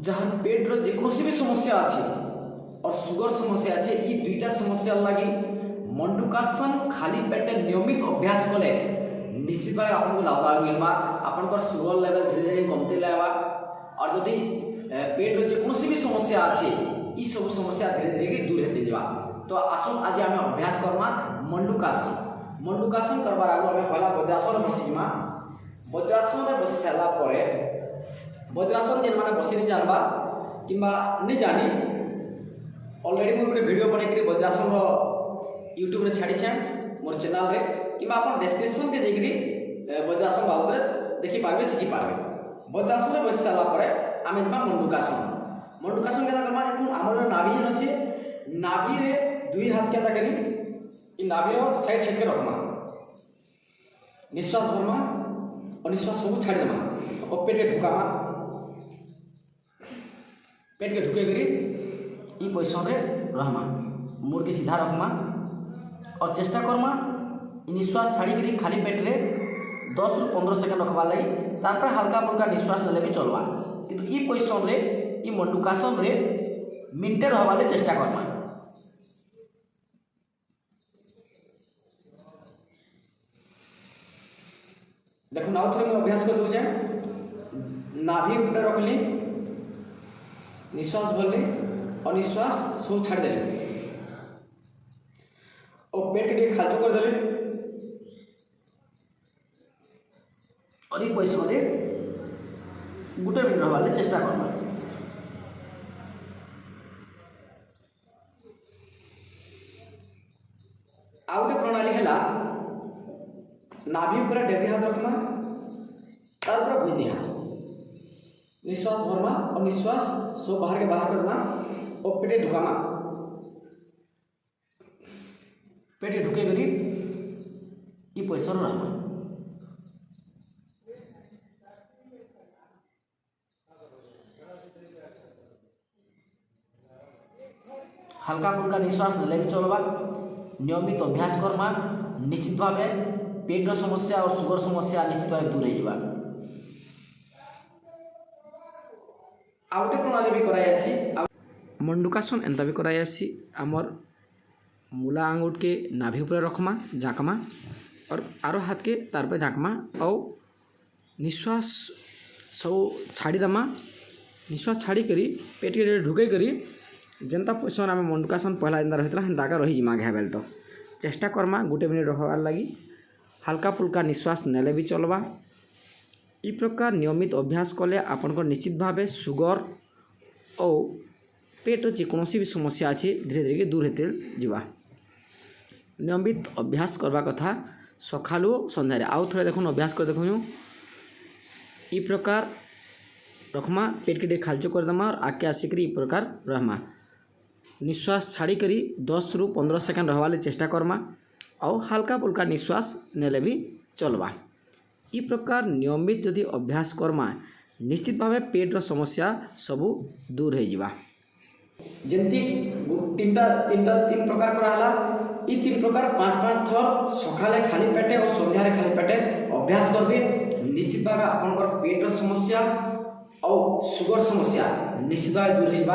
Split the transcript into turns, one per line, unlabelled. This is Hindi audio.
जहाँ पेट रो जेकोसी भी समस्या अच्छे और सुगर समस्या अच्छे ये दुईटा समस्या लगी मंडूकासन खाली पेटे नियमित अभ्यास कले निश्चित भाव आपको लाभदायक मिलवा आपंकर सुगर लेवल धीरे धीरे कमते लगवा और जदि पेट रो जेकोसी भी समस्या अच्छे ये सब समस्या धीरे धीरे दूर होते जावा। तो आसुन आज आम अभ्यास करमा मंडूकासन। मंडूकासन करवार आगे आम पहला वज्रासन बसीजिमा। वज्रासन बसी सारा पर वज्रासन जेन मैंने बसी नहीं जानवा कि नहीं जानी ऑलरेडी मुझे गोटे वीडियो बनई वज्रासन यूट्यूब रे छाड़ी मोर चैनल रे कि आप डिस्क्रिप्शन के जाकि वज्रासन बाबद देखी पारे शिखी पारे। वज्रासन बसी सारा पर आम जा मंडूकासन। मंडूकासन के आमर नाभि जेन अच्छे नाभि रे दुई हाथ के करी नाभि साइड साइड के रखमा निश्वास भरमा और निश्वास सब छाड़ी देमा और पेट के ढुकामा पेट के ढुके करी ई पोजिशन रे रहमा मुड़ के सीधा रखमा और चेष्टा करमा निश्वास छाड़ी करी खाली पेट रे 10 रु 15 सेकंड रखवा लगी तार पर हल्का फुल्का निश्वास नेले भी चलवा किंतु ई पोजिशन रे ई मंडूकासन रे मिनटे रहवा ले चेष्टा करमा। देखो नाउ थोड़ा अभ्यास कर दूचे नाभि ऊपर रखली निश्वास भरली और निश्वास सब छाड़ देली और पेट के खाजू कर देली और ये पोजिशन रे गोटे मिनट रहवा ले चेष्टा करना। आउ गोटे प्रणाली है नाभि ऊपर डेबरी हाथ रखना तार ऊपर भुजनी हाथ निश्वास भरना और निश्वास सब बाहर के बाहर करना और पेटे ढुकाना पेटे ढुके करी ये पोजिशन रहना। हल्का फुल्का निश्वास नेले भी चलवा नियमित अभ्यास करमा निश्चित भाव पेट समस्या और सुगर समस्या निश्चित भाव दूर होगा। आउ गोटे प्रणाली भी कराई मंडूकासन एंता भी कराई आमर मूला आंगुठ के नाभि ऊपर रखमा झाँकमा और आरो हाथ के तार पर झाँकमा और निश्वास सब छाड़ी दमा निश्वास छाड़ी करी पेट के ढुके करी जेनता पोजिशन आम मंडूकासन पहला एंता रही हेन्ताका रही जिमा घे बेल तो चेष्टा करमा गोटे मिनट रखबार लगी हल्का फुल्का निश्वास नेले भी चलवा। इ प्रकार नियमित अभ्यास कले आपन निश्चित भाव सुगर और पेट जेकोसी भी समस्या अच्छे धीरे धीरे दूर होते जावा। नियमित अभ्यास करवा कथा सकालू संध्यारे आउ थोड़े देखो अभ्यास कर देखो इ प्रकार रखमा पेट के खालचो करदमा और आगे आसिक इ प्रकार रहमा निश्वास छाड़ी करी 10 रु 15 सेकंड रहवाले चेष्टा करमा और हल्का फुल्का निश्वास नेले भी चलवा। इ प्रकार नियमित यदि अभ्यास करमा निश्चित भाव पेट समस्या सबू दूर हो जावा। जमती तीन प्रकार कराला ई 3 प्रकार 5-5 थर सकाले खाली पेटे और संध्यारे खाली पेटे अभ्यास करबे निश्चित भाव आपनकर पेट समस्या और सुगर समस्या निश्चित भाव दूर हो जावा।